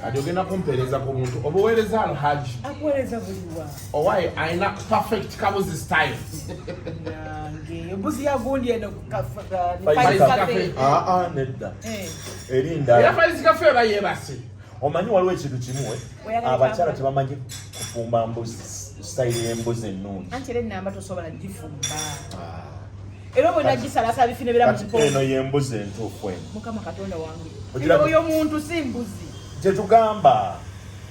Adiogenda kumpereza ku muntu obuweereza alhaji akuweereza buliwa owaye aina perfect kabuzi style nange mbuzi yagundi eno nedda erinda era Faiz Cafe bayebase omanyi waliwo ekintu kimu abakyala tebamanyi kufumba mbuzi style y'embuzi ennungi anti era ennamba tosobola gifumba era bwe nagisalasala bifine bira mu kipondo eno y'embuzi entuufu eno mukama katonda wange oyo muntu si mbuzi tetugamba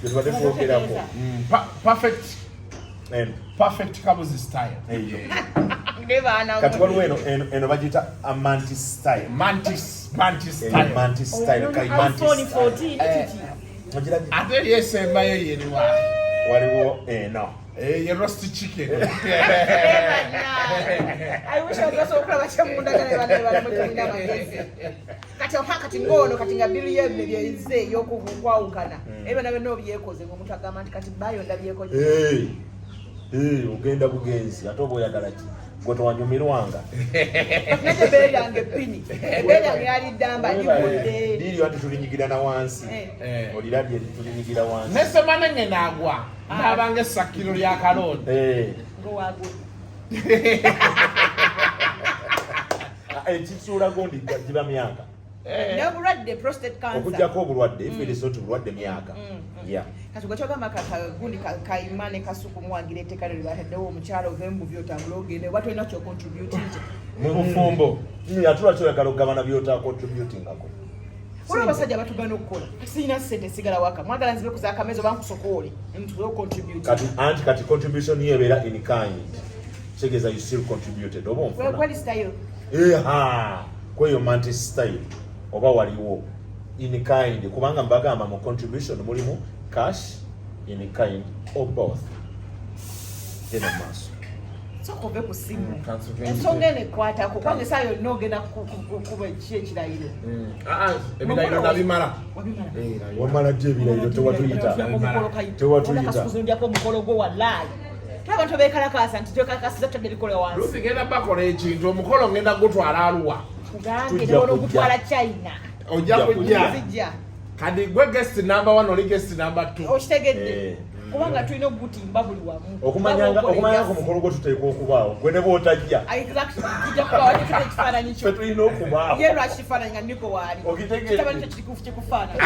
gyetubadde twogerako perfect kabuzi style eyo kati waliwo eno bagiyita mantis style ate eri esembayo yeriwa waliwo eno ye roast chicken I wish I was okulaba kyemundagala bane mutulina magezi kati ngono kati nga bili yebne byeize yokukwawukana ebyo nabyo nobyekoze ngomuntu agamba nti kati bayo ndabyekoze ogenda bugenzi ate oba oyagala ki gwe towanyumirwanga nete beri yange pini beri yange yali damba libudde diri wati tulinyigira na wansi olirabye tulinyigira wansi nesemane ngenagwa nabange sakiro lya kalonde ngowago ekisuula gondi giba myaka n'obulwadde prostate cancer okujjako obulwadde ifeereso ti bulwadde myaka kati gwekyoga gundi kayimane kasuku muwagira etteeka lyo libataddewo omukyala ova embuvi otambula ogende oba tolina kyocontributinze mu bufumbo atula kyoyagala okugabana byotacontributingako waliwo abasajja batugana okukola sirina ssente sigala waka mwagala nzibe kuza akameezi oba nkusokoole kati contribution yo ebeera in kind kitegeeza you still contributed oba onfuna kweyo mantis style oba waliwo in kind kubanga mbagamba mu contribution mulimu cash in kind or both genda maaso sokove ku simu ensonga eno ekwatako kwange saa yonna ogenda kuba ki ekirayiro ebirayiro nabimala wamala ddi ebirayiro tewatuyita kasukuzindyako omukolo gwo walaayi abantu bekalakasa nti tokalakasiza togera wansi lusi genda bakola ekintu omukolo ngenda gutwala aluwa kugambe ndono gutwala China ojja kujja kadi gwe guest number 1 oli guest number 2 okitegedde kubanga tulina okutimba buli wamu okumanyanga ku mukolo gwo tuteekwa okubaawo gwe ne bw'otajja ekifaananyi kyo tulina okubaawo ye lwaki kifaananyi nga niko waali kitabani tekirikufu kikufaananyi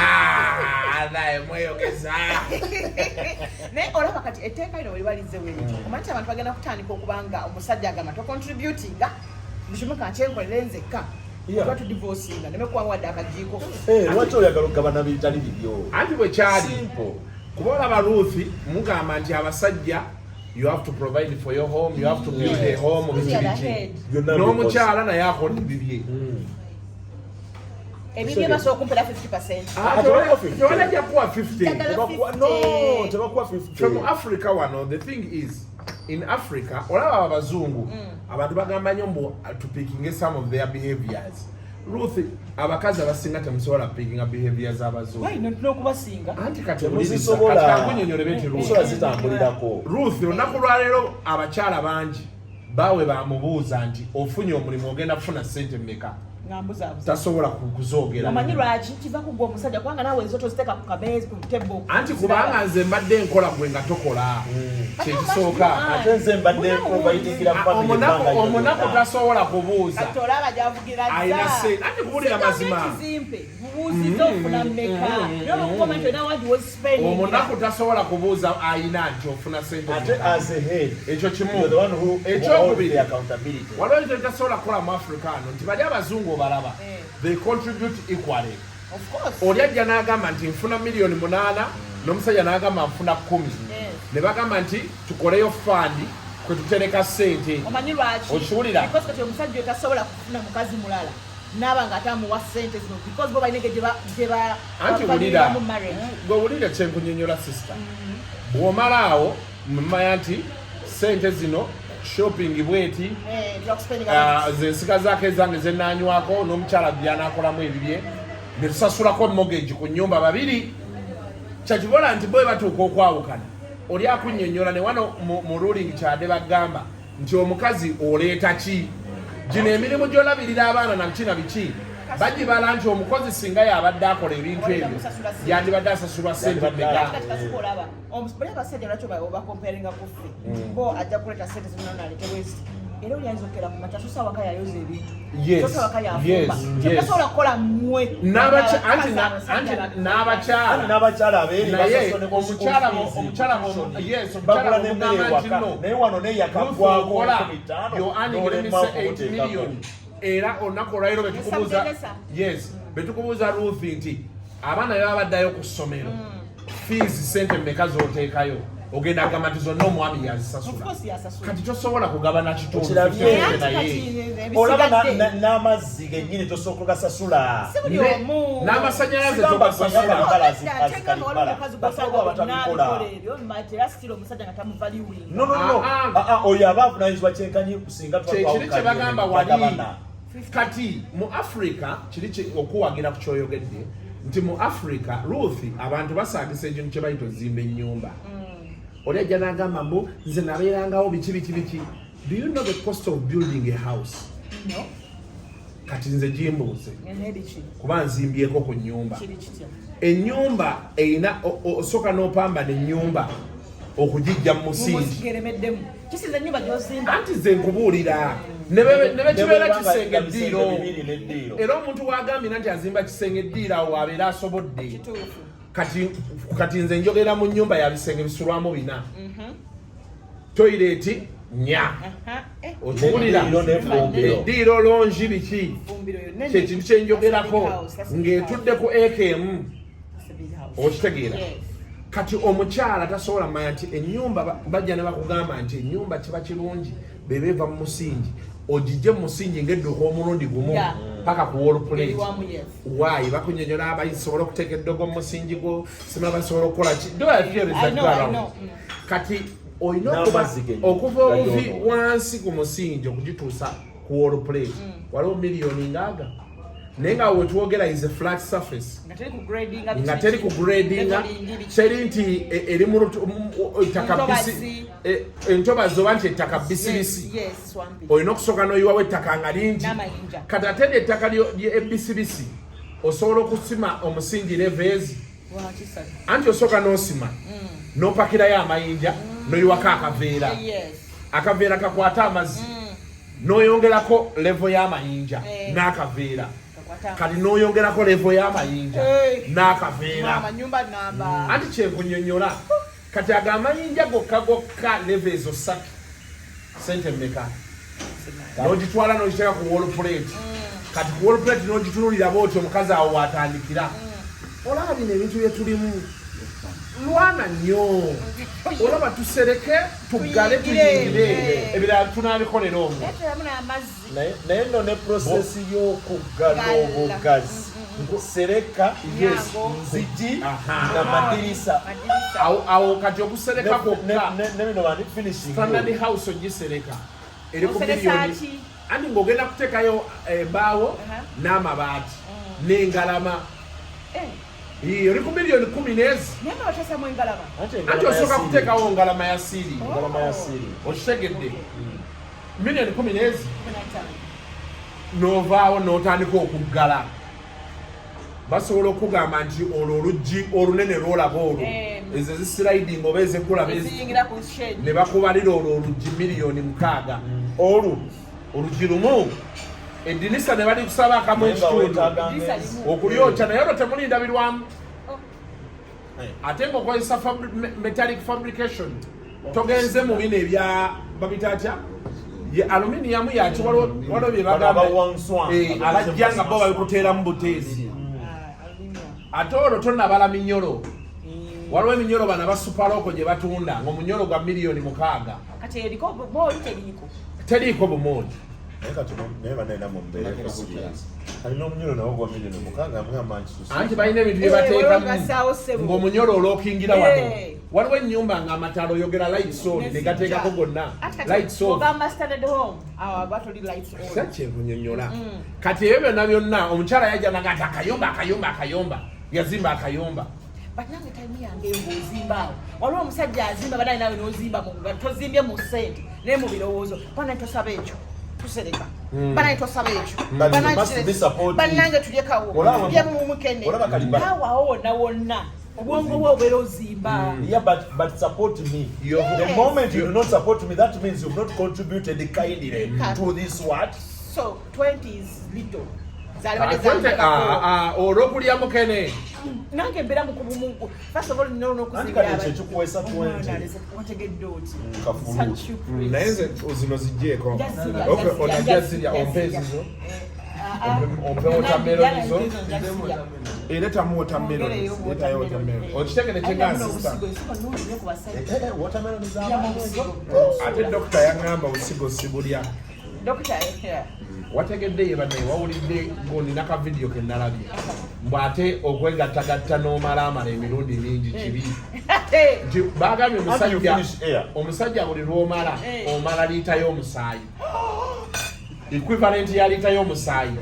naye mweyogeza naye olaba kati etteeka lino welibalize weeryo omanyi ti abantu bagenda kutandika okubanga omusajja agamba tocontributinga ndikimuka nkyenkolera nzekka oba tudivosinga nemekuwawadde akajiiko lwaki oyagala okugabana bitali bibyo anti bwe kyali kuba olaba Ruthi mugamba nti abasajja you have to provide for your home, you have to build a home n'omukyala naye akola ebibye ebibye basobola okumpera 50%. tewalajja kuwa 50 tebakuwa 50 from Africa wano. The thing is in Africa olaba abazungu abantu bagamba nnyo mbu to picking some of their behaviors. Ruth abakazi abasinga temusobola picking behaviors abazungu. Why not okubasinga? Anti kati kakunyonyole beti zitambulirako. Ruth olunaku lwaleero abakyala bangi bawe bamubuuza nti ofunye omulimu ogenda kufuna ssente mmeka tasobola kuzoogera. Omanyi lwaki kiva kugwa omusajja kubanga naawe enzoto ziteeka ku kameezi ku tebo. Anti kubanga nze mbadde nkola gwe nga tokola kyekisooka ate nze mbadde providingira omunaku tasobola kubuuza ate olaba gyavugira ayina se anti kubuulira mazima bubuuziza ofuna mmeka omunaku tasobola kubuuza ayina nti ofuna sente ekyo kimu ekyokubiri waliwo ekyo tasobola kukola mu Afrikaano nti bali abazungu balaba they contribute equally. Oli ajja n'agamba nti nfuna million 8 n'omusajja n'agamba nfuna 10 ne bagamba nti tukoleyo fund kwe tutereka ssente. Omanyi lwaki? Okiwulira? Because kati omusajja tasobola kufuna mukazi mulala n'aba nga atamuwa ssente zino because bo balina gyeba anti wulira gwe wulira kyenkunyonyola sister bw'omala awo mmanya nti ssente zino shopping bweti zensika zaake zange zenanywako n'omukyala byanakolamu ebibye ne tusasulako mortgage ku nnyumba babiri kyakibola nti bwe batuuka okwawukana oli akunnyonnyola ne wano mu ruling kyade bagamba nti omukazi oleeta ki gino emirimu gy'olabirira abaana nakina biki bagibala nti omukozi singa yabadde akola ebintu ebyo yandibadde asasulwa sente mmeka. Abasajja lwaki obakomparinga kuffe bo ajja kuleeta sente zino nalete bwezi era oli ayinza okera ku makya sosa waka yayoza ebintu sosa waka yafumba kyotasobola kukola mmwe n'abakyala abeeri omukyala omugamba nti no naye wano neyakagwako n'olemesa 8 million era olunaku olwaliro betukubuuza Ruth nti abaana baba baddayo ku ssomero fees sente mmeka z'oteekayo ogenda agamba nti zonna omwami yazisasula kati tosobola kugabana kitundu olaba n'amazzi gennyini tosobola kugasasula n'amasanyalaze oyo aba avunanyizibwa kyenkanyi singa kiri kye bagamba wali kati mu Africa kiri okuwagira ku kyoyogedde nti mu Africa Ruth abantu basaagisa ekintu kye bayita ozimba ennyumba oli ajja n'agamba mbu nze nabeerangawo biki. Do you know the cost of building a house? No. Kati nze jimbuuze kuba nzimbyeko ku nnyumba. Ennyumba erina osooka n'opambana ennyumba okugijja mu musingi anti nze nkubuulira ne bekibeera kisenge eddiiro era omuntu wagambira nti azimba kisenge eddiiro awo abeera asobodde. Kati nze njogera mu nnyumba ya bisenge bisulwamu 4 toilet 4 okiwulira eddiiro longi biki kyekintu kyenjogerako ng'etudde ku eka emu okitegeera. Kati omukyala tasobola manya nti ennyumba bajja ne bakugamba nti ennyumba kiba kirungi beba eva mu musingi ogijje mu musingi ng'edduka omulundi gumu paka ku wall plate. Why bakunyonyola abayisobola okuteeka eddogo mu musingi gwo sima basobola okukola ki kati olina okuva obuvi wansi ku musingi okugituusa ku wall plate waliwo miliyoni ngaaga naye nga wetwogera is a flat surface nga teri ku gradinga teri nti eri mu ettaka bisi entobazi oba nti ettaka bisibisi olina okusooka n'oyiwawo ettaka nga lingi kati ate ettaka ebbisibisi osobola okusima omusingi leveezi anti osooka n'osima n'opakirayo amayinja n'oyiwako akaveera kakwata amazzi n'oyongerako levo y'amayinja n'akaveera kati n'oyongerako levo y'amayinja n'akaveera anti kyenkunyonyola kati ago amayinja gokka levo ezo 3 sente mmeka n'ogitwala n'ogiteeka ku wall plate kati ku wall plate n'ogitunulira booti omukazi awo watandikira olaba bino ebintu byetulimu lwana nnyo olaba tusereke tuggale tuyingire ebirala tunaabikolera omwo naye nno ne prosesi y'okuggala obugazi sereka nzigi n'amadirisa awo kati okusereka kwokka nebino bani finishing standard house ogisereka eri ku miliyoni andi ng'ogenda kuteekayo embaawo n'amabaati n'engalama eri ku miliyoni 10 anti osooka kuteekawo ngalama ya siiri okitegedde miliyoni 10 n'ovaawo n'otandika okuggala basobola okugamba nti olwo oluggi olunene lwolaba olwo ezo ezisiriding oba ezekula ne bakubalira olwo oluggi miliyoni 6 oluggi lumu eddinisa ne bali kusaba akamu ekitundu okulyokya naye olwo temulindabirwamu ate ng'okozesa metallic fabrication togenze mu bino ebya babita atya ye aluminium yaki waliwo bye bagamba abajja nga bo babikuteeramu buteezi ate olwo tonnabala minyolo waliwo eminyolo bana basupaloko gye batunda ng'omunyolo gwa miliyoni 6 teriiko bumooli anti balina ebintu byebateekamu ng'omunyolo olwokingira wano waliwo ennyumba ng'amataala oyogera lights on ne gateekako gonna lights off kyenkunyonyola kati ebyo byonna byonna omukyala yajja naga ati akayumba yazimba akayumba banange time yange ng'ozimba waliwo omusajja azimba banange nawe n'ozimba tozimbye mu ssente naye mu birowoozo pana tosaba ekyo tusereka banaye tosaba ekyo bannange tulyekawo lyemumukene naawe wonna wonna obwongo bwe obeera ozimba. But support me. The moment you do not support me, that means you've not contributed kindly to this what? So 20 is little. Olwokulya mukene nange mbeera mukubumungu. First of all, wategedde oti naye nze zino zijjeeko onajazirya ompeezizo ompe watermelon zo ereta mu watermelon etayo watermelon okitegere kyegansista ate dokita yaŋŋamba busigo sibulya wategedde yebadde wawulidde ng'onina ka vidiyo ke nalabye mbw ate okwegattagatta n'omalaamala emirundi mingi kibi nti baagambye omusajja buli lw'omala omala liita y'omusaayi equivalent ya liita y'omusaayi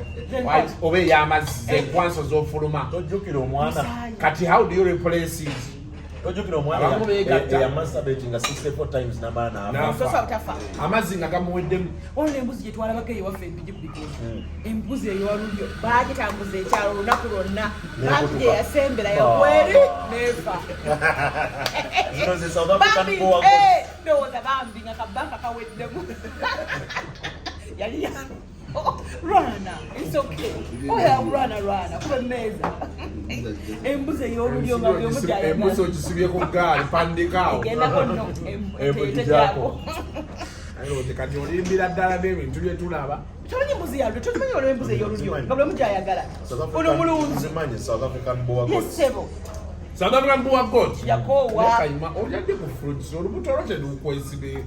oba ey'amazzi enkwanso z'ofuluma tojjukira omwana kati how do you replace it? tojjukira omwana yamasturbatinga 64 times n'amala n'afa amazzi nga gamuweddemu. olwo embuzi gye twalabako ewaffe empigi ku bikozi embuzi ey'olulyo baagitambuza ekyalo olunaku lwonna bambi gye yasembera yagweri neefa zino ze South African boa ndowooza bambi nga kabanka kaweddemu yali rwana it's okay rwana kuba emmeeza embuzi ey'olulyo nga buli omu gyayagala embuzi ogisibye ku ggaali pandikaawo egendako nno etekyako kati olimbira ddala n'ebintu bye tulaba tomanyi embuzi yalwe tokimanyi olwo embuzi ey'olulyo nga buli omu gyayagala ono mulunzi South African boa yesebo South African boa goat yakoowa kayima olyadde ku fruits olubuto olwo telukwesibe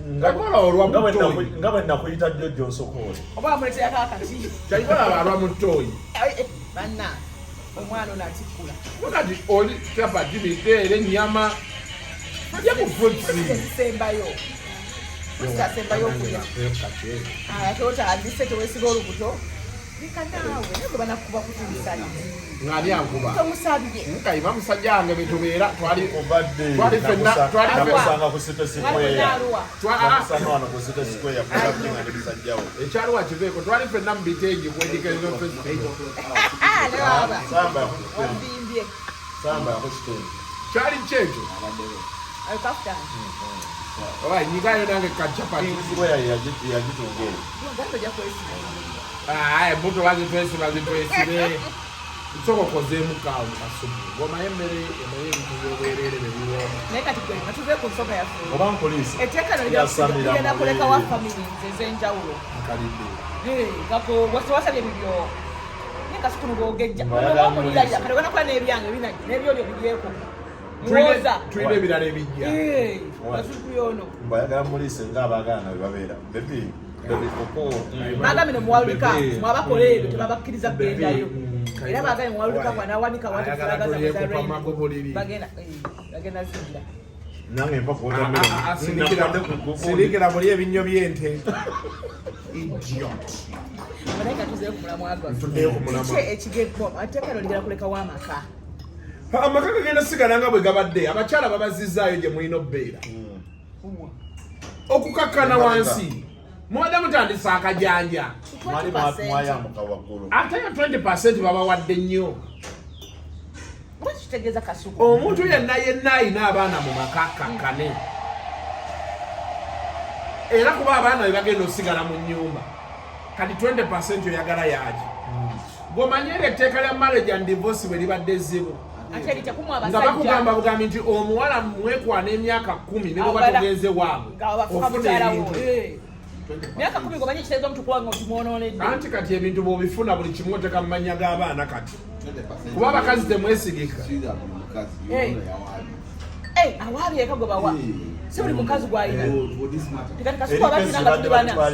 ngakola olwa mutoyi nga bwe nakuyita jjojjo nsokole oba amuleeteyako akati kyayibala alwa mutoyi banna omwana ono atikkula kati oli kyapati biteere ennyama ajja ku fruits ezisembayo asembayo okulya ate otandise tewesiga olubuto likanaawe naye gwe banakuba kutulisali ng'ani ankuba tomusabye nkayima musajja wange betubeera nakusanga ku City Square nakusanga wano ku City Square yakusabbinga ne musajjawo ekyaliwo kiveeko twali ffenna mu biteegi kwedikerizo wambimbye samba yakukitende kyali kyekyo oba nyigayo nange kacapati yagitungere embuto bazitwesiba zitwesibe nsokokozeemu kaawo mukasubu ngomaye emmere emaye ebintu byobwerere bebiwooma naye kati gwe natuve ku nsonga yaffe oba npoliisi etteeka ligenda kulekawo families ez'enjawulo wasabye bibyo naye kasukunu bwogejja omuliraja kati ogenda kuba n'ebyange binagi n'ebyolyo bigyeko muwoza tulina ebirala ebijja kasukuyoono mbayagala muliise ng'abaagaana bwe babeera bebi bagambe ne muwalulika mwabakola ebyo tebabakkiriza kugendayo era bagambe muwalulika kwanawanika bagenda zingira nange sirikira muli ebinnyo by'ente idiot naye katuzeyo ku mulamwa ntuddeyo ku mulamwa ekigeko ateekano ligera kulekawo amaka amaka gagenda sigala nga bwe gabadde abakyala babazizaayo gye mulina obbeera okukakkana wansi mwada mutandisa akajanja mwayamuka waggulu ate yo 20% babawadde nnyo kitegeeza kasuku omuntu yenna ayina abaana mu maka kakkane era kuba abaana bwe bagenda osigala mu nnyumba kati 20% oyagala yaki gomanyera etteeka lya marriage and divorce bwe libadde ezzibu nga bakugamba bugambi nti omuwala mwekwana emyaka 10 ne bwe batugenze waabwe ofuna ebintu myaka 10 ngomanyi ekitegeeza omuntu kuba nga otimwonoonedde anti kati ebintu bw'obifuna buli kimu oteka mu mannya g'abaana kati kuba abakazi temwesigika awaabye eka gwe bawa si buli mukazi gwalina tekati kasuku abatina nga tuli bana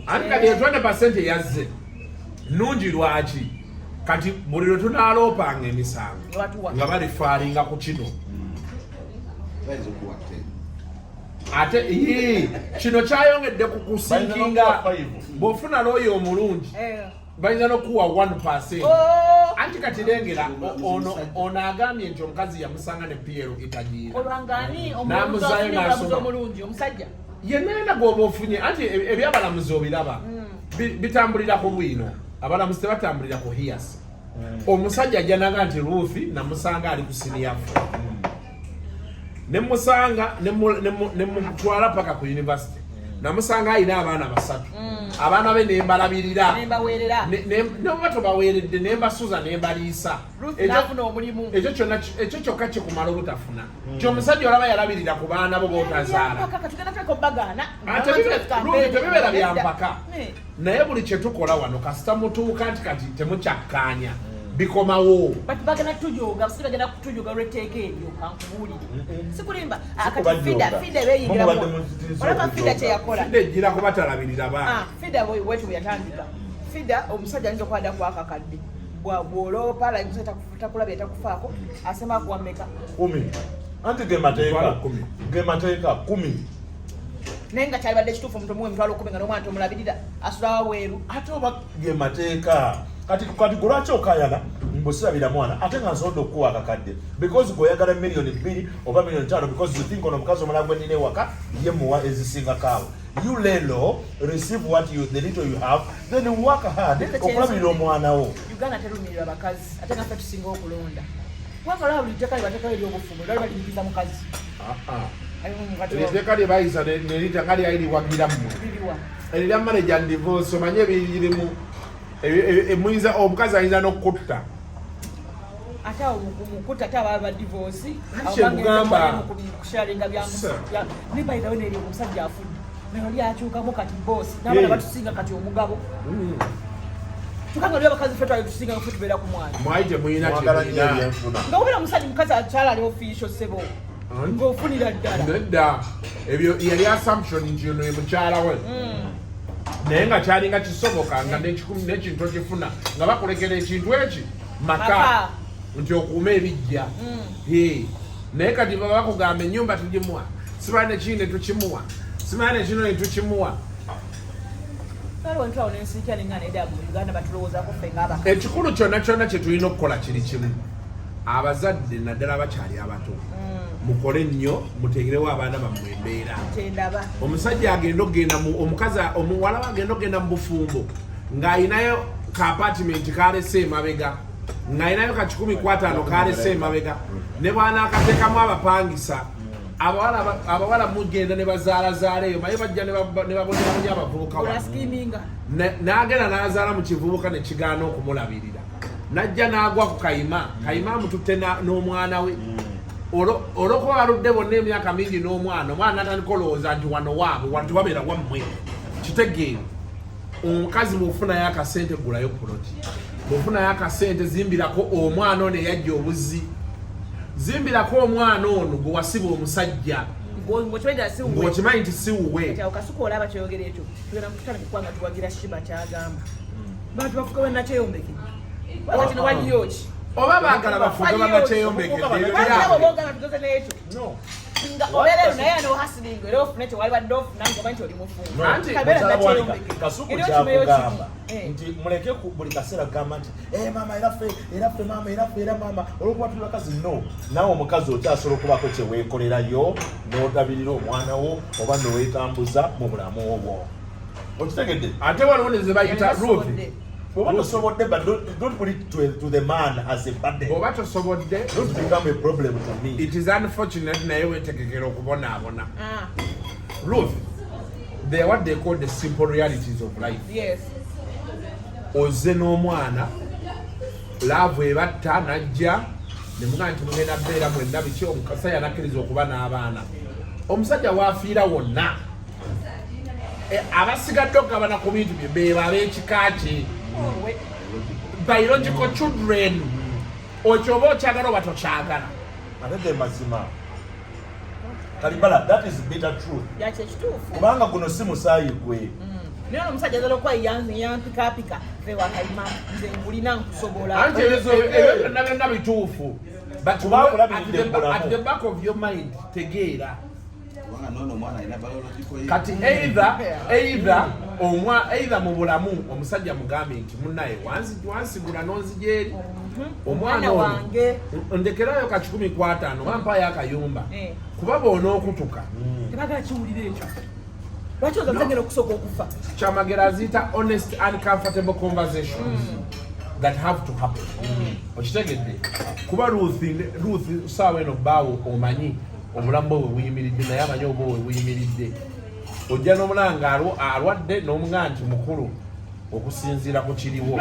anti kati 20% eyazze nungi lwaki kati buli lwe tunaaloopanga emisango nga balifaalinga ku kino ate kino kyayongedde ku kusinkinga bw'ofuna looyo omulungi bayinza n'okuwa 1%. Anti kati lengera ono agambye nti omukazi yamusanga ne Piero itagiira olwangani n'amuzaayo n'asoma omulungi omusajja yenna goba ofunye anti ebyabalamuzi obiraba bitambulira ku bwino abalamuzi tebatambulira ku hiyasi omusajja ajjanaga nti Rufi namusanga ali ku siniyafu nemusanga nemutwala paka ku university namusanga alina abaana basatu abaana be nembalabirira noba tobaweeredde nembasuza nembaliisa ekyo kyokka kikumala obutafuna kyomusajja olaba yalabirira ku baana bo botazaala tebibeera byampaka naye buli kyetukola wano kasita mutuuka nti kati temukyakkaanya bikomawo bagenda kutujoga bagenda kutujoga olw'etteeka eryo kankubuulire sikulimba fida beyingira olaba fida kyeyakola fida ejjira kuba talabirira baana fida bwetu bweyatandika fida omusajja ayinza okwada kwakakadde bw'oloopa layinza takulabye takufaako asema kuwa mmeka 10 anti ge mateeka 10 naye nga kyalibadde kituufu omuntu omuwa emitwalo 10 nga n'omwana tomulabirira asulawa bweru ate oba ge mateeka kati lwaki okayana mbusirabira mwana ate nga nsobodde okukuwa akakadde because goyagala $2,000,000 oba $5,000,000 because you think ono omukazi omulala gwe nina ewaka ye muwa ezisingakaawo you lelo receive what the little you have then work hard okulabirira omwana wo. Uganda terumirira bakazi ate nga ffe tusinga okulonda wabala buli tteeka libateekawo ery'obufumu lwali balirigiza mukazi etteeka lye bayisa nerita nga lyaliriwagira mmwe erira manager and divorce omanye ebiririmu emuyinza omukazi ayinza n'okutta ate omukutta ate ababa divorce kyemugamba kusharinga nibayirawo neri omusajja afudde nayo lyakyukamu kati bosi n'abaana batusinga kati omugabo tukanga lyo abakazi ffe twali tusinga ffe tubeera ku mwana mwayi temuyina kyemuina nga obera omusajja mukazi akyala ali official sebo ng'ofunira ddala nedda ebyo yali assumption nti ono ye mukyala we naye nga kyalinga kisoboka nga n'ekintu okifuna nga bakulekera ekintu eki maka nti okuuma ebijja naye kati baba bakugamba ennyumba tugimuwa simala nekindi netukimuwa simala nekino netukimuwa ekikulu kyonna kyonna kyetulina okukola kiri kimu abazadde naddala bakyali abato mukole nnyo mutegerewo abaana bammwe embeera omusajja agenda okgenda omukazi omuwala we agenda okgenda mu bufumbo ng'ayinayo ka apartment kalese emabega ng'ayinayo ka 150 kalese emabega ne bw'anaakateekamu abapangisa abawala mugenda ne bazaalazaaleyo maye bajja ne babonerabonya abavubuka n'agenda n'azaala mu kivubuka ne kigaana okumulabirira najja n'agwa ku kayima amututte n'omwana we olwokuba baludde bonna emyaka mingi omwana natandika olowooza nti wano waabwe wanti wabeera wammwe kitegeere omukazi bw'ofunayo akasente gulayo puloti bw'ofunayo akasente zimbirako omwana ono eyajja obuzzi zimbirako omwana ono gwe wasiba omusajja ng'okimanyi nti si wuwe kasuka olaba kyeyogera ekyo tugenda mukutandika nga tuwagira shiba kyagamba bantu bafuka bwenakyeyombeke wakati newaliyoki oba baagala bafuge bannakyeyombekeko obeerero naye anohasilinga era ofune tewalibadde ofuna ngoba nti oli mufungo kasuku kyakugamba nti muleke buli kaseera kugamba nti maama eraffe maama eraffe era maama olwokuba tuli bakazi no nawe omukazi okyasobola okubako kyeweekolerayo n'otabirira omwana wo oba noweetambuza mu bulamu obwo okitegedde ate waliwo ne ze bayita Ruthi but don't put it to the man as a burden. Don't become a problem to me. It is unfortunate naye wetegekera okubonaabona. Ruth, they are what they call the simple realities of life. Yes. Ozze n'omwana laavu ebatta najja ne mugamba nti mugenda beera mwenna biki omukasa yanakkiriza okuba n'abaana. Omusajja waafiira wonna. Abasigadde okugabana ku bintu bye be ab'ekika kye. Biological children ochoba okyagala oba tokyagala ate mazima kalibala that is bitter truth kubanga guno si musaayi gwe naye omusajja azala okuba yampikaapika fe wakayima nze ngulina nkusobola anti ebyo byonna bituufu but at the back of your mind tegeera kati either mu bulamu omusajja mugambe nti munnaye wansigula n'onzigyeri omwana wange ndekerayo ka 15 wampayo akayumba kuba boonookutuka tebagala kiwulira ekyo lwaki ozazengera okusooka okufa kyamagera aziyita honest uncomfortable conversations that have to happen. Okitegedde kuba Ruth saawa eno bbaawo omanyi obulamu bwe buyimiridde naye amanyi oba we buyimiridde ojja n'omulanga alwadde n'omugaa nti mukulu okusinziira ku kiriwo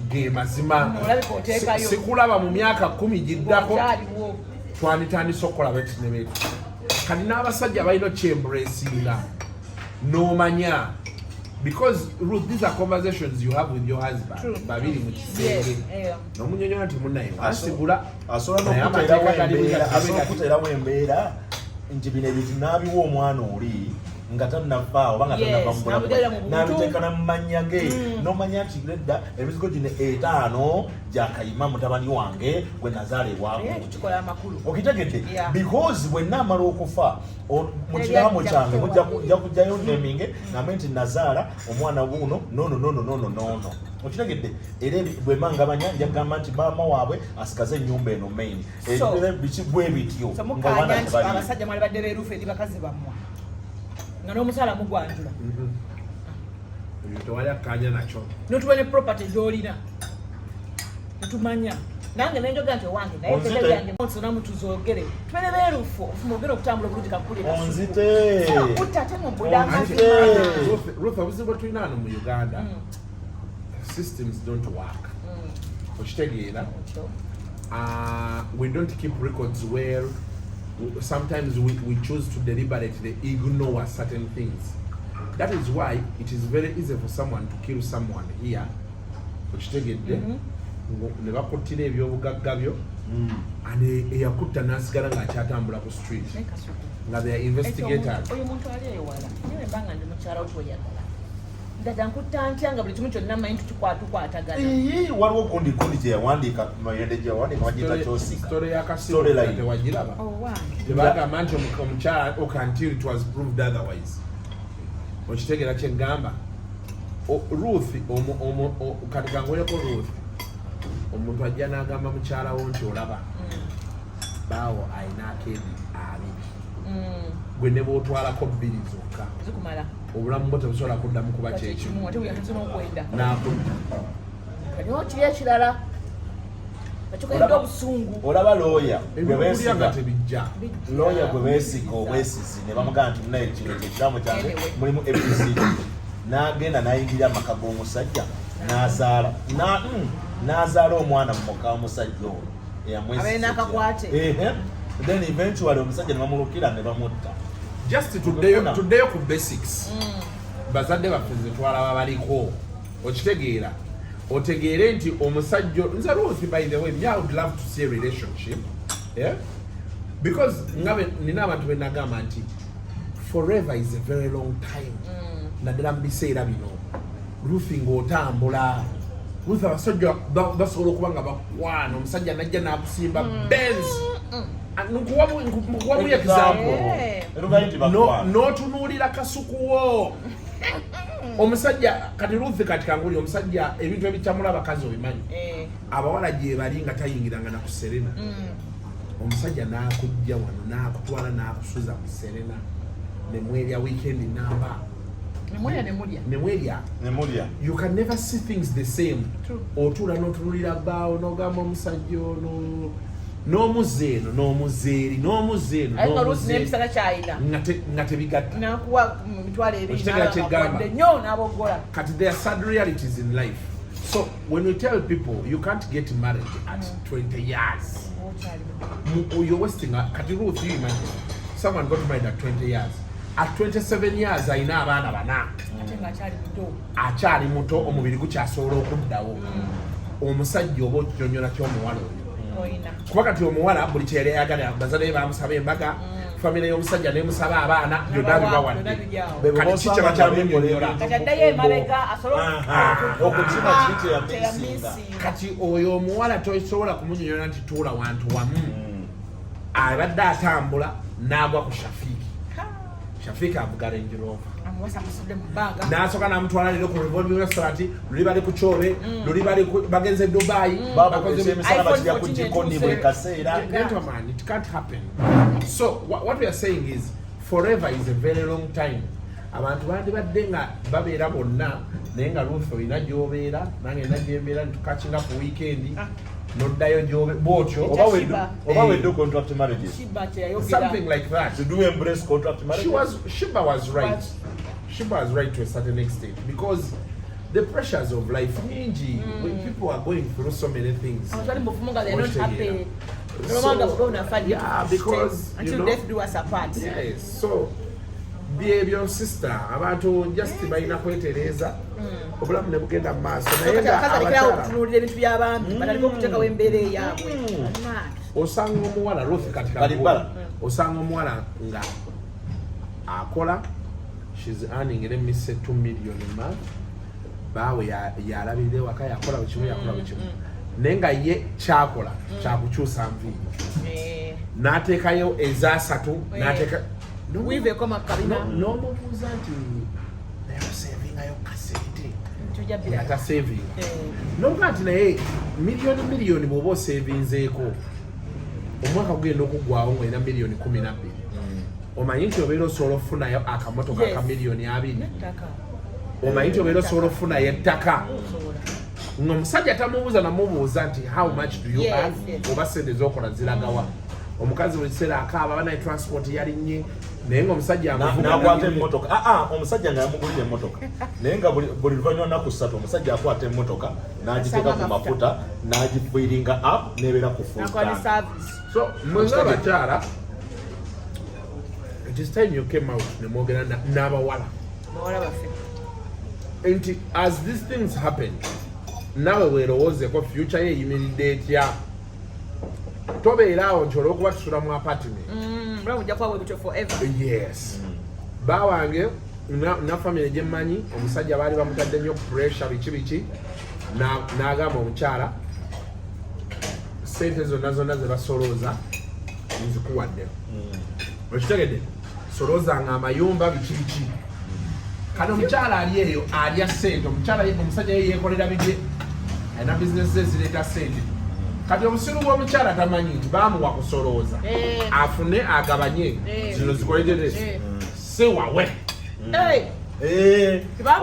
ge mazima sikulaba mu myaka 10 giddako twanditandise okukola betu ne betu kati n'abasajja balina kyemburesinga n'omanya because Ruth, these are conversations you have with your husband babiri mu kisenge n'omunyonyola nti munnaye asigula asobola n'okuterawo embeera nti bino ebintu n'abiwa omwana oli nga tannafaawo oba nga tannava mu bulamu n'abiteeka mu mannya ge n'omanya nti ledda emizigo gino 5 gyakayima mutabani wange gwe nazaalibwamu okitegedde because bwe naamala okufa mu kiraamo kyange mujja kujjayo neminge nambe nti nazaala omwana buuno nono okitegedde era bwe mangabanya nja kugamba nti maama waabwe asigaze ennyumba eno main biki bwe bityo abasajja mwali badde beerufu eri bakazi bammwe nga n'omusaala mugwanjula tewali akkanya nakyo notuba ne property gy'olina netumanya nange nenjoga nti owange naye tebe yange nsona tuzogere tubere beerufu ofumogere okutambula obulungi kakulira onzite kutate mu budamazi Ruth obuzibu tulina wano mu Uganda systems don't work okitegeera we don't keep records where sometimes we choose to deliberately ignore certain things. That is why it is very easy for someone to kill someone here. Okitegedde ne bakuttira ebyobugagga byo and eyakutta n'asigala ng'akyatambula ku street nga they are investigators. Oyo muntu ali ewala nyewe mbanga ndi mukyala otwoyagala ndada nkutta ntya nga buli kimu kyonna manyi tukwatagana waliwo kundi gyeyawandiika mayende gyeyawandiika wagiyita kyosika story yakasirola tewagiraba tebagamba nti omukyala until it was proved otherwise. Okitegera kyengamba Ruth kati kangoyeko Ruth omuntu ajja n'agamba mukyalawo nti olaba baawo ayina akeebi abiri gwe ne bwotwalako 2 zokka zikumala obulamu bwo tebusobola kuddamu kuba kyekimu kati ekirala akikoledde obusungu olaba looya looya gwe beesiga obwesizi ne bamugamba nti munaye kino kyekiramu kyange mulimu ABCD n'agenda n'ayingirira amaka g'omusajja n'azaala omwana mu muka w'omusajja oyo eyamwesizi then eventually omusajja ne bamulukira ne bamutta. Just tuddeyo ku basics bazadde baffe ze twalaba baliko okitegeera otegeere nti omusajja nze Ruth by the way I would love to see a relationship because nina abantu benagamba nti forever is a very long time naddala mu biseera bino Ruth ng'otambula Ruth abasajja basobola okuba nga bakwana omusajja najja n'akusimba Benz nkuwamu example n'otunuulira kasukuwo omusajja kati Ruth kati kanguli omusajja ebintu ebitamula abakazi obimanyi abawala gye bali nga tayingiranga na ku Serena omusajja n'akujja wano n'akutwala n'akusuza mu Serena nemwerya weekend namba nemwerya you can never see things the same otuula n'otunulira bbaawo n'ogamba omusajja ono n'omuzeeno n'omuzeeri n'omuzeeno nga tebigatta kati there are sad realities in life. So when we tell people you can't get married at 20 years you're wasting kati Ruth, you imagine someone got married at 20 years at 27 years ayina abaana bana akyali muto omubiri gukyasobola okuddawo omusajja oba okinyonyola ky'omuwala oyo kuba kati omuwala buli kyeyali ayagala bazadde bamusaba embaga famire y'omusajja nemusaba abaana byonna bibawadde kati ki kyebakyamunyonyola okutima kiri kyeyamisinga kati oyo omuwala tosobola kumunyonyola nti tuula wantu wamu abadde atambula n'agwa ku Shafiki avuga Range Rover n'asooka n'amutwala leero ku Revolving Restaurant luli bali ku Kyobe luli bali bagenze Dubai bakoze emisala bakirya ku jikoni buli kaseera. Gentlemen, it can't happen. So what we are saying is forever is a very long time. abantu bandibadde nga babeera bonna naye nga Ruth olina gy'obeera nange nagyembeera nitukakinga ku weekend noddayo bwotyo oba wedde contract marriages something like that. Do you embrace contract marriages? Shiba was right. Shiba was right to a certain extent because the pressures of life nyingi when people are going through so many things. They're not happy. Yeah, because until death do us apart. Yes, so behavior sister abantu just balina kwetereza obulamu ne bugenda mu maaso naye nga okutunuulira ebintu by'abantu bataliko okuteekawo embeera eyaabwe. Osanga omuwala Ruth katika osanga omuwala nga akola she's earning let me say 2 million a month bawe yalabirire waka yakola bukimu yakola bukimu naye nga ye kyakola kyakukyusa nviiri n'ateekayo ezasatu n'ateeka wiiveeko makabina n'omubuuza nti naye osevingayo kasente atasevinga nokuga nti naye miliyoni bw'oba osevinzeeko omwaka gugenda okuggwawo ng'olina miliyoni 12 omanyi nti obeera osobola okufunayo akamotoka ka miliyoni 2 omanyi nti obeera osobola okufunayo ettaka ng'omusajja tamubuuza namubuuza nti how much do you earn oba sente z'okola ziragawa omukazi buli kiseera akaaba banaye transport yalinnye naye ng'omusajja n'akwata emmotoka omusajja nga yamugulira emmotoka naye nga buli luvannyuma nnaku 3 omusajja akwata emmotoka n'agiteeka ku mafuta n'agifiringa up n'ebeera ku full tank. So mwenga abakyala it is time you came out ne mwogera n'abawala nti as these things happen nawe weerowoozeko future ye eyimiridde etya tobeera awo nti olw'okuba tusula mu apartment. Yes. Bawange na family gye mmanyi omusajja baali bamutadde nnyo pressure biki n'agamba omukyala sente zonna ze basolooza nzikuwadde. Okitegedde soloozanga amayumba biki kati omukyala ali eyo alya sente omusajja ye yeekolera bibye alina bizinesi ezireeta sente kati obusiru bw'omukyala tamanyi nti bamuwa kusolooza afune agabanye zino zikoleterese si wawe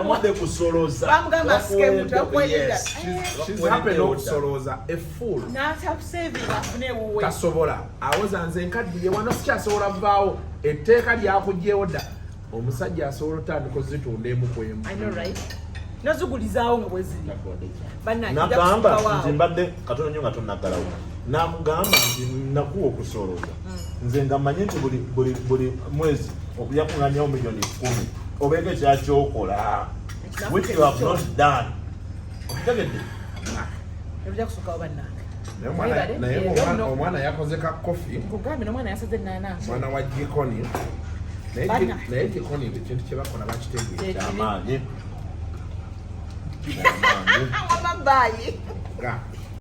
omwadde kusolooza okusolooza efuulu tasobola awoza nze nkaddiye wano sikyasobola vaawo etteeka lyakugyewo dda omusajja asobola otandika ozitunda emu ku emu nozigulizaawo nga bwe ziri nagamba nti mbadde katono nnyo nga tonnaggalawo namugamba nti nakuwa okusolooza nze nga mmanyi nti buli mwezi okuyakuŋŋanyawo miliyoni 10 obeeko ekyakyokola which you have not done okitegedde ebijja kusookawo bannange naye omwana yakoze ka kofi kugambe n'omwana yasaze ennaanansi mwana wa jikoni naye jikoni ekintu kye bakola bakitegeeza amaanyi amabayi